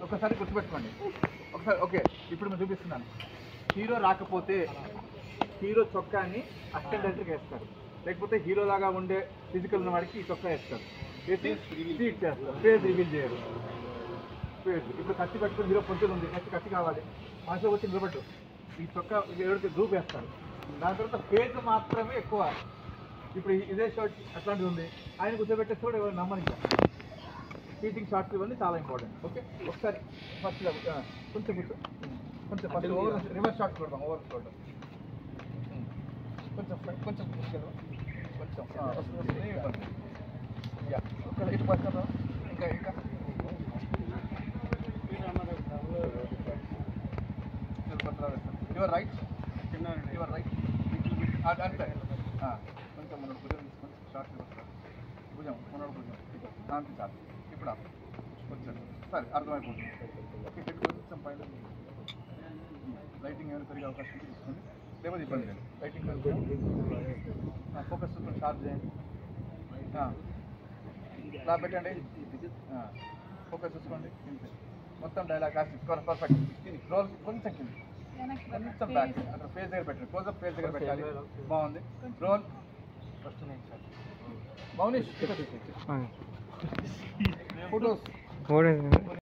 ఒకసారి గుర్తుపెట్టుకోండి. ఒకసారి ఓకే, ఇప్పుడు నేను చూపిస్తున్నాను. హీరో రాకపోతే హీరో చొక్కాని అసిస్టెంట్ డైరెక్టర్కి వేస్తారు, లేకపోతే హీరో లాగా ఉండే ఫిజికల్ ఉన్న వాడికి ఈ చొక్కా వేస్తారు, వేసి సీట్ చేస్తారు, ఫేస్ రివీల్ చేయరు. ఫేస్ ఇప్పుడు కత్తి పెట్టుకుని హీరో పొంచులు ఉంది, కత్తి కావాలి, మనిషిలో వచ్చి నిలబట్టు ఈ చొక్కా ఎవరికి గ్రూప్ వేస్తారు. దాని తర్వాత ఫేస్ మాత్రమే ఎక్కువ. ఇప్పుడు ఇదే షార్ట్ అట్లాంటిది ఉంది, ఆయన కూర్చోబెట్టే చూడ ఎవరు నమ్మని. షీటింగ్ షార్ట్స్ ఇవన్నీ చాలా ఇంపార్టెంట్. ఓకే, ఒకసారి ఫస్ట్ కొంచెం కొంచెం ఫస్ట్ ఓవర్ రివర్స్ షార్ట్ కొడదాం. ఓవర్ షోల్డర్ కొంచెం కొంచెం కొంచెం ఇటు పట్టుకుందాం. ఇంకా ఇంకా యువర్ రైట్ అంటే కొంచెం మన భుజం తీసుకొని షార్ట్ భుజం మనోడు భుజం దాంట్లో చాలు. ఇప్పుడు కొంచెం సరే అర్థమైపోతుంది. ఓకే, కొంచెం పైన లైటింగ్ ఏమైనా పెరిగే అవకాశం తీసుకోండి, లేకపోతే ఇబ్బంది లేదు. లైటింగ్ ఫోకస్ షార్ప్ చేయండి, ఇలా పెట్టండి, ఫోకస్ చూసుకోండి. మొత్తం డైలాగ్ పర్ఫెక్ట్. రోల్ కొంచెం కింది, కొంచెం బ్యాక్, అక్కడ ఫేస్ దగ్గర పెట్టండి, క్లోజప్ ఫేస్ దగ్గర పెట్టాలి. బాగుంది. Role Mounish photos